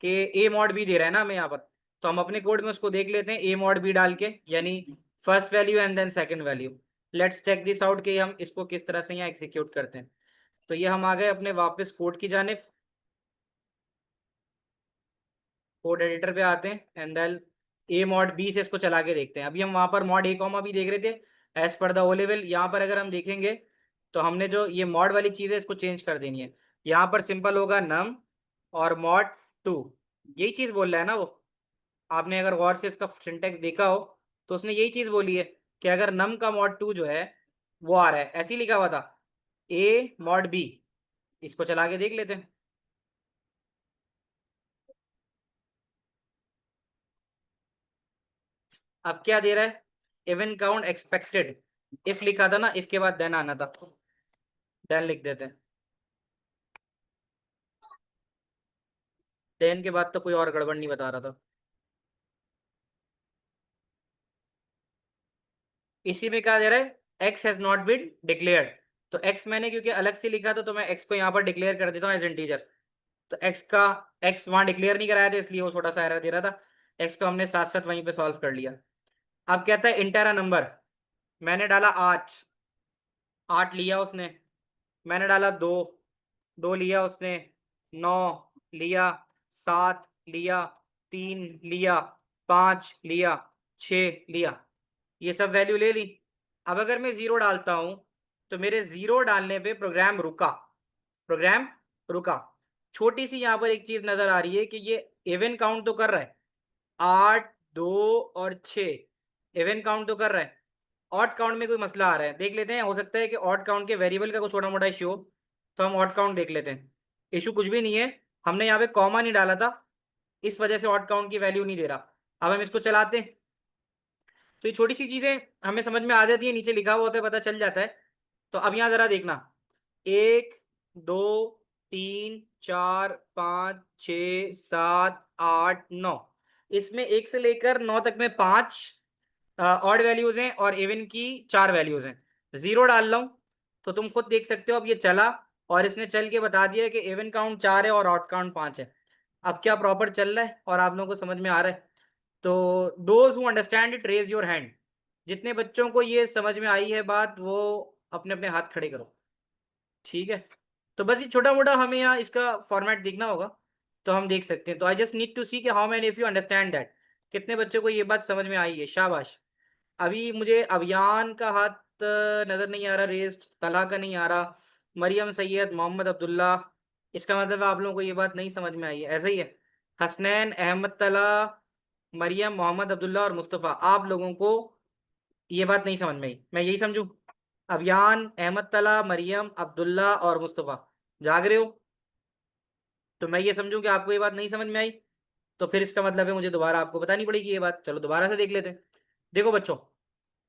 कि ए मॉड बी दे रहा है ना हमें यहाँ पर, तो हम अपने कोड में उसको देख लेते हैं ए मॉड बी डाल के, यानी first value and then second value. Let's check this out कि हम इसको किस तरह से यहाँ एग्जीक्यूट करते हैं। तो ये हम आ गए अपने वापस कोड की जानिब, कोड एडिटर पे आते हैं and then A mod B से इसको चला के देखते हैं। अभी हम वहां पर मॉड ए कॉमा बी देख रहे थे as per the O level. यहाँ पर अगर हम देखेंगे तो हमने जो ये मॉड वाली चीज़ है इसको चेंज कर देनी है। यहाँ पर सिंपल होगा नम और मॉड 2, यही चीज बोल रहा है ना वो। आपने अगर गौर से इसका सिंटेक्स देखा हो तो उसने यही चीज बोली है कि अगर नम का मॉड 2 जो है वो आ रहा है, ऐसे ही लिखा हुआ था, ए मॉड बी। इसको चला के देख लेते हैं। अब क्या दे रहा है, इवन काउंट एक्सपेक्टेड। इफ लिखा था ना, इफ के बाद देन आना था, देन लिख देते हैं। देन के बाद तो कोई और गड़बड़ नहीं बता रहा था। इसी में क्या दे रहा है, X has not been declared. तो एक्स मैंने क्योंकि अलग से लिखा था तो मैं एक्स को यहाँ पर डिक्लेयर कर देता हूँ एज इंटीजर। तो एक्स का, एक्स वहां डिक्लेयर नहीं कराया था इसलिए वो छोटा सा एरर दे रहा था। एक्स को हमने साथ साथ वहीं पे सॉल्व कर लिया। अब कहता है इंटर अ नंबर। मैंने डाला 8, 8 लिया उसने। मैंने डाला 2, 2 लिया उसने। 9 लिया, 7 लिया, 3 लिया, 5 लिया, 6 लिया। ये सब वैल्यू ले ली। अब अगर मैं जीरो डालता हूं तो मेरे जीरो डालने पे प्रोग्राम रुका, प्रोग्राम रुका। छोटी सी यहाँ पर एक चीज नजर आ रही है कि ये इवन काउंट तो कर रहा है, 8, 2 और 6 इवन काउंट तो कर रहा है। ऑड काउंट में कोई मसला आ रहा है, देख लेते हैं। हो सकता है कि ऑड काउंट के वेरिएबल का कुछ छोटा मोटा इशू हो, तो हम ऑड काउंट देख लेते हैं। इशू कुछ भी नहीं है, हमने यहाँ पे कॉमा नहीं डाला था, इस वजह से ऑड काउंट की वैल्यू नहीं दे रहा। अब हम इसको चलाते हैं तो ये छोटी सी चीजें हमें समझ में आ जाती है, नीचे लिखा हुआ होता है पता चल जाता है। तो अब यहाँ जरा देखना, 1, 2, 3, 4, 5, 6, 7, 8, 9, इसमें 1 से लेकर 9 तक में 5 ऑड वैल्यूज हैं और इवन की 4 वैल्यूज हैं। जीरो डाल रहा हूँ तो तुम खुद देख सकते हो, अब ये चला और इसने चल के बता दिया कि इवन काउंट 4 है और ऑड काउंट 5 है। अब क्या प्रॉपर चल रहा है और आप लोगों को समझ में आ रहा है? तो those who understand it raise your hand. जितने बच्चों को ये समझ में आई है बात, वो अपने अपने हाथ खड़े करो। ठीक है, तो बस ये छोटा मोटा हमें यहाँ इसका फॉर्मेट देखना होगा तो हम देख सकते हैं। तो आई जस्ट नीड टू सी कि how many if you understand that, कितने बच्चों को ये बात समझ में आई है, शाबाश। अभी मुझे अभियान का हाथ नजर नहीं आ रहा, रेस्ट तला का नहीं आ रहा, मरियम सैयद मोहम्मद अब्दुल्ला। इसका मतलब आप लोगों को ये बात नहीं समझ में आई है, ऐसा ही है। हसनैन अहमद तला, मरियम मोहम्मद अब्दुल्ला और मुस्तफ़ा, आप लोगों को ये बात नहीं समझ में आई, मैं यही समझूं? अभियान, अहमद तला, मरियम, अब्दुल्ला और मुस्तफ़ा जाग रहे हो? तो मैं ये समझूं कि आपको ये बात नहीं समझ में आई, तो फिर इसका मतलब है मुझे दोबारा आपको बतानी पड़ेगी ये बात। चलो दोबारा से देख लेते हैं। देखो बच्चों,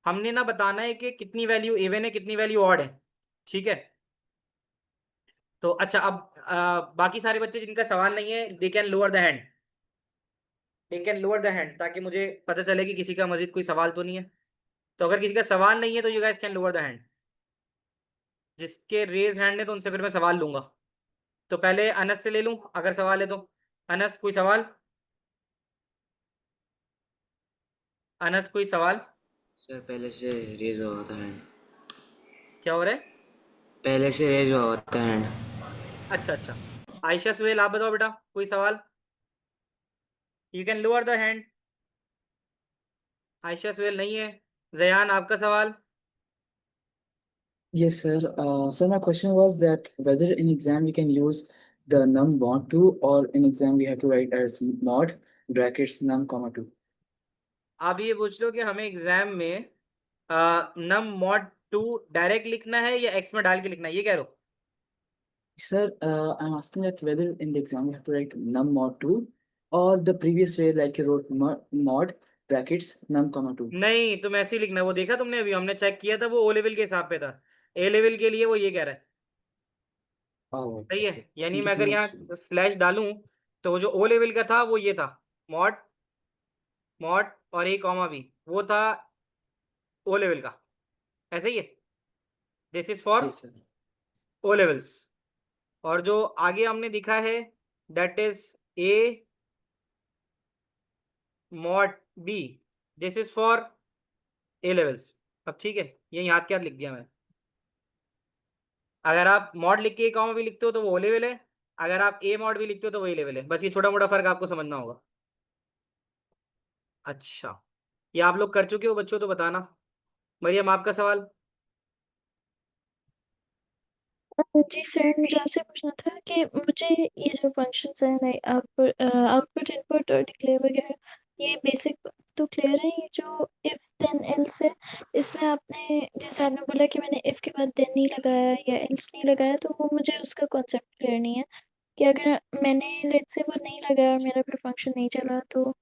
हमने ना बताना है कि कितनी वैल्यू इवन है, कितनी वैल्यू ऑड है। ठीक है, तो अच्छा अब बाकी सारे बच्चे जिनका सवाल नहीं है, they can lower the hand, they can lower the hand, ताकि मुझे पता चले कि किसी का मजीद कोई सवाल तो नहीं है। तो अगर किसी का सवाल नहीं है तो you guys can lower the hand. जिसके रेज हैंड है तो उनसे फिर मैं सवाल लूंगा। तो पहले अनस से ले लूं अगर सवाल है तो। अनस कोई सवाल? अनस कोई सवाल? सर पहले से रेज हुआ होता है हैंड। क्या हो रहा है? पहले से रेज हुआ होता है हैंड। अच्छा अच्छा, आयशा सुहेल आप बताओ बेटा, कोई सवाल? You can lower the hand. Ayesha Suhail नहीं है। जयान आपका सवाल? Yes, sir. Sir, my question was that whether in exam we can use the num mod 2 or in exam we have to write as mod brackets num comma 2. आप ये पूछ लो कि हमें exam में नम मॉड 2 डायरेक्ट लिखना है या x में डाल के लिखना है, ये कह रहे हो? Sir, I'm asking that whether in the exam we have to write num mod 2 or the previous way like you wrote mod brackets num comma 2. नहीं, तुम ऐसे ही लिखना। वो देखा तुमने, अभी हमने चेक किया था, वो ओ लेवल के हिसाब पे था। ए लेवल के लिए वो ये कह रहा है। Oh, सही है, okay. यानी Thank you मैं so अगर much. यहाँ स्लैश डालूं तो वो जो ओ लेवल का था वो ये था, मॉड, मॉड और ए कॉमा बी, वो था ओ लेवल का। ऐसे ही है, this is for Yes, sir. O levels. और जो आगे हमने दिखा है that is A mod B, this is for A levels. अब ठीक है, यही हाथ के हाथ लिख दिया मैंने। अगर आप मॉड लिख के ए कॉमा भी लिखते हो तो वो ओ लेवल है, अगर आप ए मॉड भी लिखते हो तो वही लेवल है। बस ये छोटा मोटा फर्क आपको समझना होगा। अच्छा, ये आप लोग कर चुके हो बच्चों, तो बताना। मरियम आपका सवाल? जी सर, मुझे आपसे पूछना था कि मुझे ये जो फंक्शंस हैं लाइक आउटपुट इनपुट और डिक्लेयर वगैरह, ये बेसिक तो क्लियर है। ये जो इफ देन एल्स है, इसमें आपने जैसे आपने बोला कि मैंने इफ के बाद देन नहीं लगाया या एल्स नहीं लगाया, तो वो मुझे उसका कॉन्सेप्ट क्लियर नहीं है कि अगर मैंने लेट्स से वो नहीं लगाया और मेरा फिर फंक्शन नहीं चला तो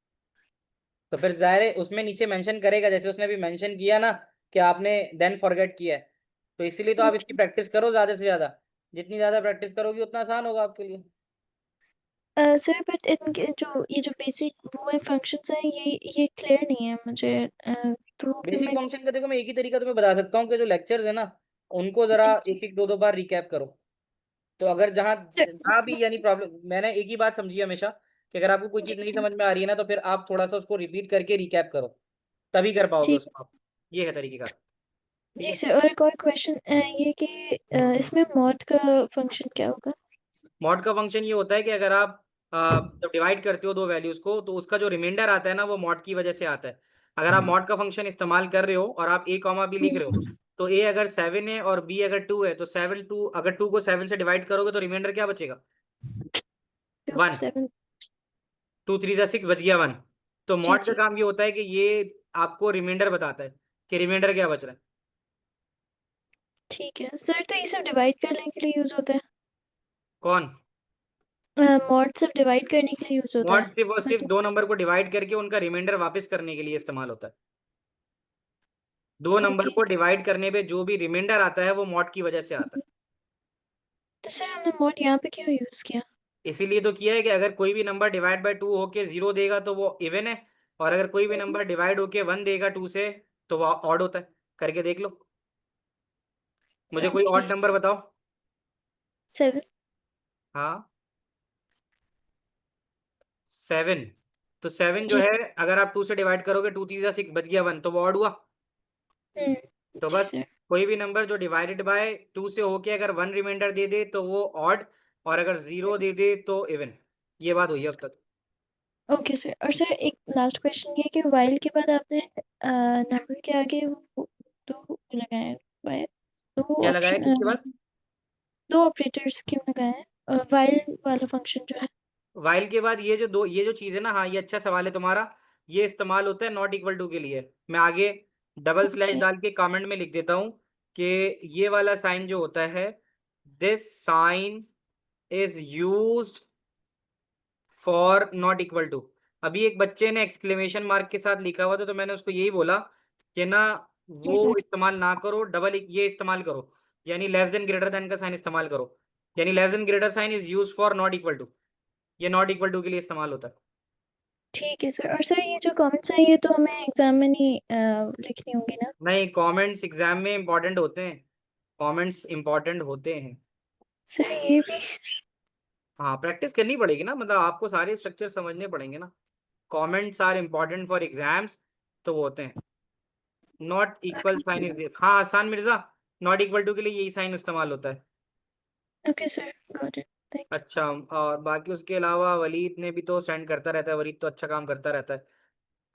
फिर जाहिर है उसमें नीचे मेंशन करेगा, जैसे उसने भी मेंशन किया ना कि आपने देन फॉरगेट किया है, तो इसीलिए तो आप इसकी प्रैक्टिस करो ज़्यादा से ज़्यादा। जितनी ज़्यादा प्रैक्टिस करोगी उतना आसान होगा आपके लिए। सर बट इनके जो ये जो बेसिक वो है फंक्शंस हैं, ये क्लियर नहीं है मुझे। तो फिर बेसिक मैं फंक्शन का देखो, मैं एक ही तरीका तुम्हें बता सकता हूँ कि जो लेक्चर्स है ना उनको जरा जी एक एक दो दो बार रिकैप करो। तो अगर जहाँ सर जहाँ भी यानी प्रॉब्लम, मैंने एक ही बात समझी हमेशा कि अगर आपको कोई जी चीज़ नहीं सर समझ में आ रही है ना, तो फिर आप थोड़ा सा उसको रिपीट करके रिकैप करो, तभी कर पाओगे ठीक उसको आप। ये है तरीकेकार। ठीक जी है। सर। और एक और क्वेश्चन ये कि इसमें मॉड का फंक्शन क्या होगा? मॉड का फंक्शन ये होता है कि अगर आप जब डिवाइड करते हो दो वैल्यूज को, तो उसका जो रिमाइंडर आता है ना वो मॉड की वजह से आता है। अगर आप मॉड का फंक्शन इस्तेमाल कर रहे हो और आप ए कॉमा बी लिख रहे हो, तो ए अगर 7 है और बी अगर 2 है, तो 7 2, अगर 2 को 7 से डिवाइड करोगे तो रिमाइंडर क्या बचेगा? 1। 7 2 3 6 बच गया 1। तो जी मॉड का जी काम ये होता है कि ये आपको रिमाइंडर बताता है कि रिमाइंडर क्या बच रहा है। ठीक है सर। तो ये सब डिवाइड करने के लिए यूज होता कौन? है? मॉड सब डिवाइड करने के लिए यूज होता मॉड है सिर्फ और सिर्फ मतलब? दो नंबर को डिवाइड करके उनका रिमाइंडर वापस करने के लिए इस्तेमाल होता है। दो नंबर ओके। को डिवाइड करने पे जो भी रिमाइंडर आता है वो मॉड की वजह से आता है। तो सर हमने मॉड यहाँ पे क्यों यूज किया? इसीलिए तो किया है कि अगर कोई भी नंबर डिवाइड बाय 2 होके 0 देगा तो वो इवन है, और अगर कोई भी नंबर डिवाइड होके 1 देगा 2 से, तो वो ऑड होता है। करके देख लो। मुझे कोई ओके। ऑड नंबर बताओ। 7 हाँ, 7। तो 7 जो जी। है, अगर आप 2 से डिवाइड करोगे, 2 3 6 बच गया 1, तो वो ऑड हुआ। तो जी बस सर। कोई भी नंबर जो डिवाइडेड बाय 2 से होके अगर 1 रिमाइंडर दे दे तो वो ऑड, और अगर 0 दे दे तो इवन। ये बात हुई अब तक। Okay sir. और सर एक लास्ट क्वेश्चन ये कि वाइल के बाद आपने नंबर के आगे वो दो लगाए हुए हैं, दो क्या लगाया किसके ऑप्शन, बाद? दो ऑपरेटर्स क्यों लगाए हैं वाइल वाला फंक्शन जो है? वाइल के बाद ये जो चीज है ना, हाँ ये अच्छा सवाल है तुम्हारा। ये इस्तेमाल होता है नॉट इक्वल टू के लिए। मैं आगे डबल स्लैश ओके। डाल के कमेंट में लिख देता हूँ कि ये वाला साइन जो होता है, this sign is used for not equal to. अभी एक बच्चे ने एक्सक्लेमेशन मार्क के साथ लिखा हुआ था, तो मैंने उसको यही बोला कि ना जी वो सर। इस्तेमाल ना करो, डबल ये इस्तेमाल करो, यानी लेस देन ग्रेटर देन का साइन इस्तेमाल करो। यानी less than greater sign is use for not equal to. ये नॉट इक्वल टू के लिए इस्तेमाल होता है। ठीक है सर। और सर ये जो कमेंट्स हैं ये तो हमें एग्जाम में नहीं लिखनी होंगी ना? नहीं, कमेंट्स एग्जाम में इंपॉर्टेंट होते हैं। कमेंट्स इंपॉर्टेंट होते हैं। सर ये भी। हाँ, प्रैक्टिस करनी पड़ेगी ना, मतलब आपको सारे स्ट्रक्चर समझने पड़ेंगे ना। Comments are important for exams, तो वो होते हैं। Not equal okay sign sir. Is, हाँ Ahsan Mirza, not equal to के लिए यही साइन इस्तेमाल होता है। Okay sir, got it, thank you. अच्छा, और बाकी उसके अलावा वलीद ने भी तो सेंड करता रहता है, वलीद तो अच्छा काम करता रहता है।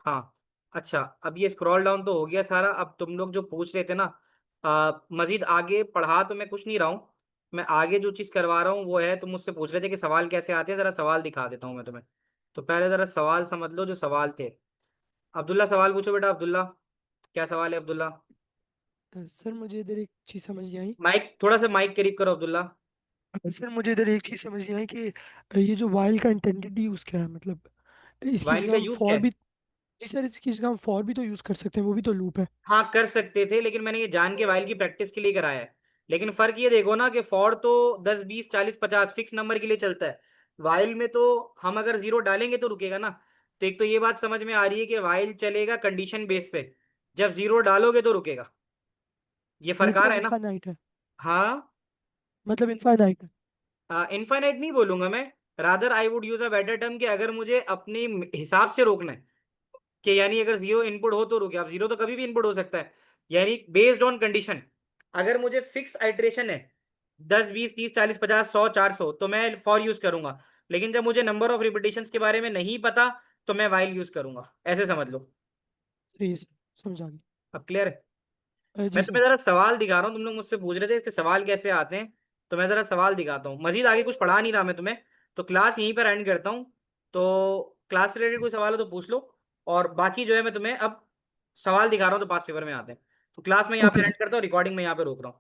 हाँ। अच्छा, अब ये स्क्रॉल डाउन तो हो गया सारा। अब तुम लोग जो पूछ रहे थे ना, मजीद आगे पढ़ा तो मैं कुछ नहीं रहा हूँ। मैं आगे जो चीज़ करवा रहा हूँ वो है, तुम मुझसे पूछ रहे थे कि सवाल कैसे आते हैं, ज़रा सवाल दिखा देता हूँ मैं तुम्हें। तो पहले ज़रा सवाल समझ लो जो सवाल थे। अब्दुल्ला सवाल पूछो बेटा, अब्दुल्ला। क्या सवाल है अब्दुल्ला? सर मुझे इधर एक चीज़ समझ नहीं आई। माइक थोड़ा सा माइक करीब करो अब्दुल्ला। सर मुझे इधर एक चीज़ समझ नहीं आई कि ये जो वाइल का इंटेंडेड यूज़ क्या है, मतलब इसकी वाइल जगह का हम यूज़ क्या फॉर भी। है? जी सर, इसकी जगह हम फॉर भी तो यूज़ कर सकते हैं, वो भी तो लूप है। हाँ कर सकते थे, लेकिन मैंने ये जान के वाइल की प्रैक्टिस के लिए कराया है। लेकिन फर्क ये देखो ना कि फॉर तो 10 20 40 50 फिक्स नंबर के लिए चलता है। वाइल में तो हम अगर जीरो डालेंगे तो रुकेगा ना। तो एक तो ये बात समझ में आ रही है कि वाइल चलेगा कंडीशन बेस पे, जब जीरो डालोगे तो रुकेगा। ये फर्क आ रहा मतलब है ना? इनफाइनाइट है। हाँ। मतलब इनफाइनाइट है। इनफाइनाइट नहीं बोलूंगा मैं। Rather I would use a better term कि अगर मुझे अपने हिसाब से रोकना है, कि यानी अगर जीरो इनपुट हो तो रुके। अब जीरो तो कभी भी इनपुट हो सकता है, यानी बेस्ड ऑन कंडीशन। अगर मुझे फिक्स आइट्रेशन है 10 20 30 40 50 100 400, तो मैं फॉर यूज करूंगा। लेकिन जब मुझे नंबर ऑफ रिपीटेशंस के बारे में नहीं पता, तो मैं वाइल यूज करूंगा। ऐसे समझ लो। सही है सर, समझ आ गई। अब क्लियर है? जी मैं सर। तुम्हें जरा सवाल दिखा रहा हूँ, तुम लोग मुझसे पूछ रहे थे इसके सवाल कैसे आते हैं। तो मैं ज़रा सवाल दिखाता हूँ, मजीद आगे कुछ पढ़ा नहीं रहा मैं तुम्हें, तो क्लास यहीं पर एंड करता हूँ। तो क्लास से रिलेटेड कोई सवाल हो तो पूछ लो, और बाकी जो है मैं तुम्हें अब सवाल दिखा रहा हूँ तो पास पेपर में आते हैं। तो क्लास में यहाँ ओके पे एंड करता हूँ, रिकॉर्डिंग में यहाँ पे रोक रहा हूँ।